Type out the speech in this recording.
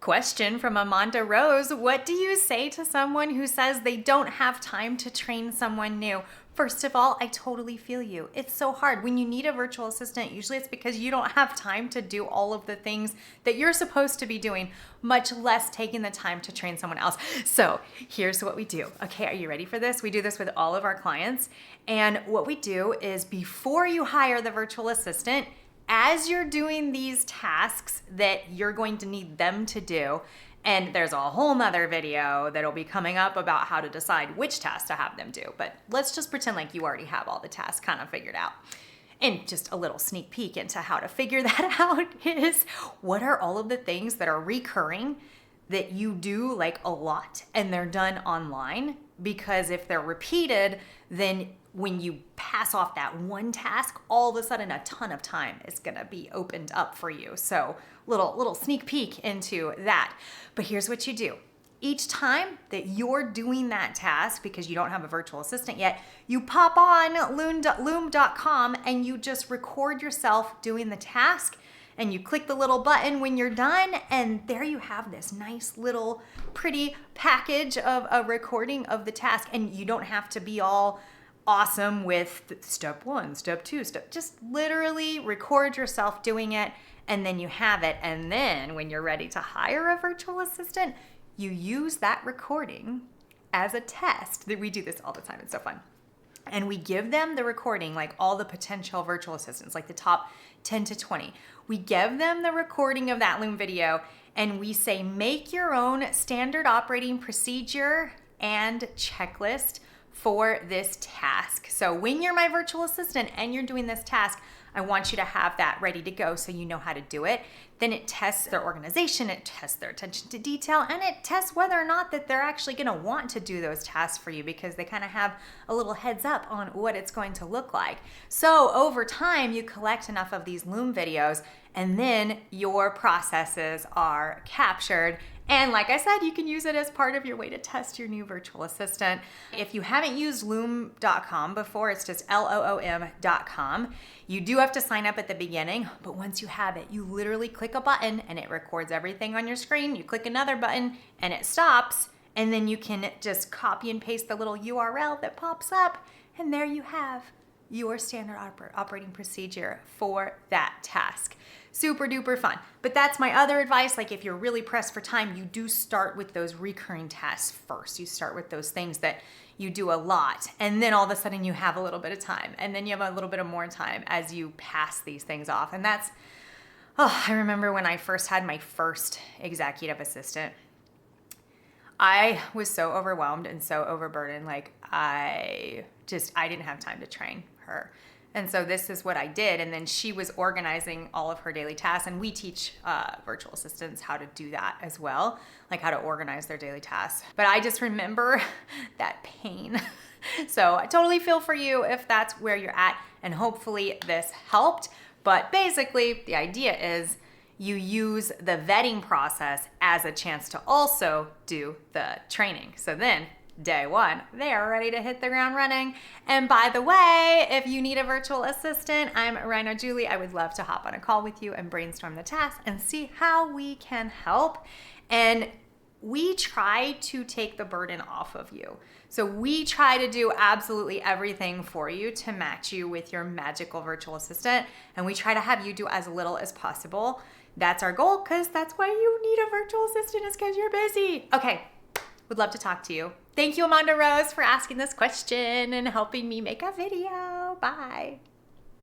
Question from Amanda Rose. What do you say to someone who says they don't have time to train someone new? First of all, I totally feel you. It's so hard. When you need a virtual assistant, usually it's because you don't have time to do all of the things that you're supposed to be doing, much less taking the time to train someone else. So here's what we do. Okay, are you ready for this? We do this with all of our clients. And what we do is before you hire the virtual assistant, as you're doing these tasks that you're going to need them to do, and there's a whole nother video that'll be coming up about how to decide which tasks to have them do, but let's just pretend like you already have all the tasks kind of figured out. And just a little sneak peek into how to figure that out is, what are all of the things that are recurring that you do like a lot and they're done online? Because if they're repeated, then when you pass off that one task, all of a sudden a ton of time is gonna be opened up for you. So little sneak peek into that. But here's what you do. Each time that you're doing that task, because you don't have a virtual assistant yet, you pop on loom.com and you just record yourself doing the task, and you click the little button when you're done, and there you have this nice little pretty package of a recording of the task. And you don't have to be all awesome with step 1, step 2, just literally record yourself doing it, and then you have it. And then when you're ready to hire a virtual assistant, you use that recording as a test. We do this all the time. It's so fun. And we give them the recording, like all the potential virtual assistants, like the top 10 to 20. We give them the recording of that Loom video, and we say, make your own standard operating procedure and checklist for this task. So when you're my virtual assistant and you're doing this task, I want you to have that ready to go so you know how to do it. Then it tests their organization, it tests their attention to detail, and it tests whether or not that they're actually gonna want to do those tasks for you, because they kind of have a little heads up on what it's going to look like. So over time, you collect enough of these Loom videos, and then your processes are captured. And like I said, you can use it as part of your way to test your new virtual assistant. If you haven't used loom.com before, it's just loom.com. You do have to sign up at the beginning, but once you have it, you literally click a button and it records everything on your screen. You click another button and it stops, and then you can just copy and paste the little URL that pops up, and there you have your standard operating procedure for that task. Super duper fun. But that's my other advice. Like, if you're really pressed for time, you do start with those recurring tasks first. You start with those things that you do a lot, and then all of a sudden you have a little bit of time, and then you have a little bit of more time as you pass these things off. And that's, I remember when I first had my first executive assistant, I was so overwhelmed and so overburdened. Like, I didn't have time to train her. And so this is what I did. And then she was organizing all of her daily tasks. And we teach virtual assistants how to do that as well, like how to organize their daily tasks. But I just remember that pain. So I totally feel for you if that's where you're at. And hopefully this helped. But basically, the idea is you use the vetting process as a chance to also do the training. So then day one, they are ready to hit the ground running. And by the way, if you need a virtual assistant, I'm Rhino Julie. I would love to hop on a call with you and brainstorm the task and see how we can help. And we try to take the burden off of you. So we try to do absolutely everything for you to match you with your magical virtual assistant. And we try to have you do as little as possible. That's our goal, because that's why you need a virtual assistant, is because you're busy. Okay, would love to talk to you. Thank you, Amanda Rose, for asking this question and helping me make a video. Bye.